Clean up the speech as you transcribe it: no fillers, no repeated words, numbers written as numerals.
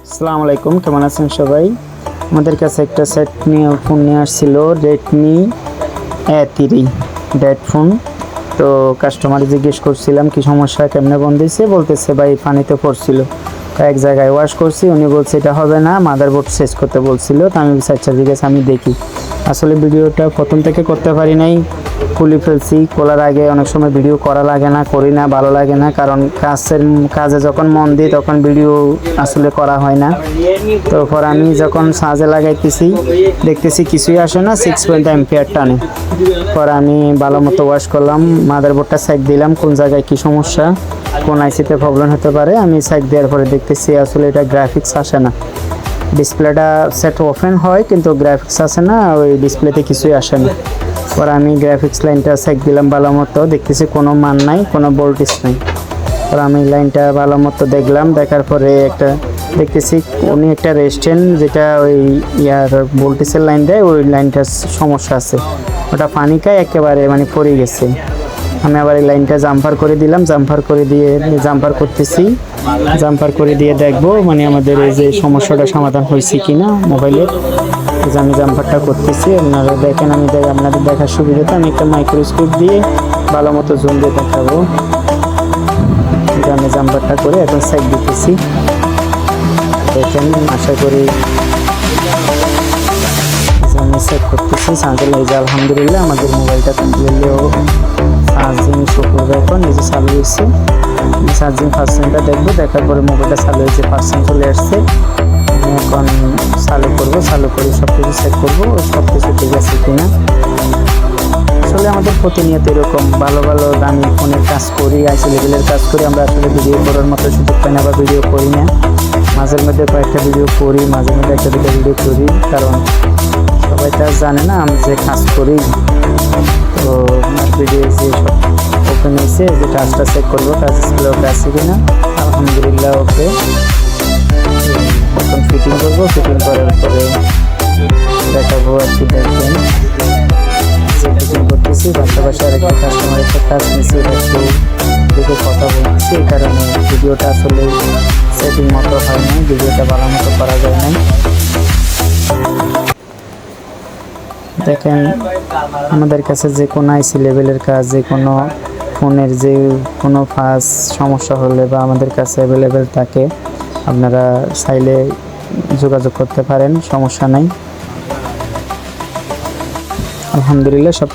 আসসালামু আলাইকুম, কেমন আছেন সবাই? আমাদের কাছে একটা সেট নিয়ে ফোন নিয়ে আসছিল, রেডমি A3 ডেড ফোন। তো কাস্টমার জিজ্ঞেস করছিলাম কি সমস্যা, কেমনে বন্ধ দিয়েছে, বলতেছে ভাই পানিতে পড়ছিল, এক জায়গায় ওয়াশ করছি, উনি বলছে এটা হবে না, মাদারবোর্ড চেঞ্জ করতে বলছিল। তো আমি আচ্ছা ঠিক আছে, আমি দেখি। আসলে ভিডিওটা প্রথম থেকে করতে পারি নাই, খুলে ফেলছি। খোলার আগে অনেক সময় ভিডিও করা লাগে না, করি না, ভালো লাগে না, কারণ কাজে যখন মন দিই তখন ভিডিও আসলে করা হয় না। তারপর আমি যখন সাজে লাগাইতেছি দেখতেছি কিছুই আসে না, 6 অ্যাম্পিয়ার টানে। পর আমি ভালো মতো ওয়াশ করলাম, মাদারবোর্ডটা চেক দিলাম কোন জায়গায় কি সমস্যা, কোন আইসিতে প্রবলেম হতে পারে। আমি চেক দেওয়ার পরে দেখতেছি আসলে এটা গ্রাফিক্স আসে না, ডিসপ্লেটা সেট ওপেন হয় কিন্তু গ্রাফিক্স আসে না, ওই ডিসপ্লেতে কিছুই আসে না। পর আমি গ্রাফিক্স লাইনটা চেক দিলাম ভালো মতো, দেখতেছি কোনো মান নাই, কোনো ভোল্টেজ নাই। পর আমি লাইনটা ভালো মতো দেখলাম, দেখার পরে একটা দেখতেছি উনি একটা রেস্টেন্ট যেটা ওই ভোল্টেজের লাইন দেয়, ওই লাইনটার সমস্যা আছে, ওটা পানি খায় একেবারে, মানে পড়ে গেছে। আমি আবার এই লাইনটা জাম্পার করে দিলাম, জাম্পার করতেছি, জাম্পার করে দিয়ে দেখবো মানে আমাদের এই যে সমস্যাটা সমাধান হয়েছে কিনা মোবাইলের। আমি জাম্পারটা করতেছি, আপনারা দেখেন, আপনাদের দেখার সুবিধাতে আমি একটা মাইক্রোস্কোপ দিয়ে ভালো মতো জুম দিয়ে দেখাবো। আমি জাম্পারটা করে এখন চেক দিতেছি, দেখেন। আশা করি আমি চেক করতেছি চার্জার এই যে আলহামদুলিল্লাহ আমাদের মোবাইলটা কমপ্লিটলিও চার্জিং শুক্রবার এখন নিজে চালু হয়েছে। চার্জিং পার্সেন্টটা দেখবো, দেখার পরে মোবাইলটা চালু হয়েছে, পার্সেন্ট চলে আসছে। আমি এখন চালু করে সব কিছু চেক করবো সব কিছু ঠিক আছে কিনা। আসলে আমাদের প্রতিনিয়ত এরকম ভালো ভালো দামি ফোনের কাজ করি, আইসি লেভেলের কাজ করি, আমরা আসলে ভিডিও করার মতো সুযোগ পাই না বা ভিডিও করি না। মাঝের মধ্যে কয়েকটা ভিডিও করি, মাঝে মধ্যে একটা দুটো ভিডিও করি, কারণ সবাই তো জানে না আমি যে কাজ করি। তো আমার ভিডিও যে সব ওপেন হয়েছে, যে কাজটা চেক করবো কাজ ওকে আছে কিনা, আলহামদুলিল্লাহ ওকে। এখন ফিটিং করবো, ফিটিং করার পরে দেখাবো আর কি। দেখবেন ফিটিং করতেছি, পাশাপাশি আরেকটা কাস্টমারের সাথে কাজ নিয়েছি, একটু দেখে কথা বলতেছি। এই কারণে ভিডিওটা আসলে সেটিং মতো হয় না, ভিডিওটা ভালো মতো করা যায় না। দেখেন আমাদের কাছে যে কোনো আইসি লেভেলের কাজ, যে কোনো ফোনের যে কোনো ফাস্ট সমস্যা হলে বা আমাদের কাছে অ্যাভেলেবেল থাকে, আপনারা চাইলে যোগাযোগ করতে পারেন, সমস্যা নাই। আলহামদুলিল্লাহ সব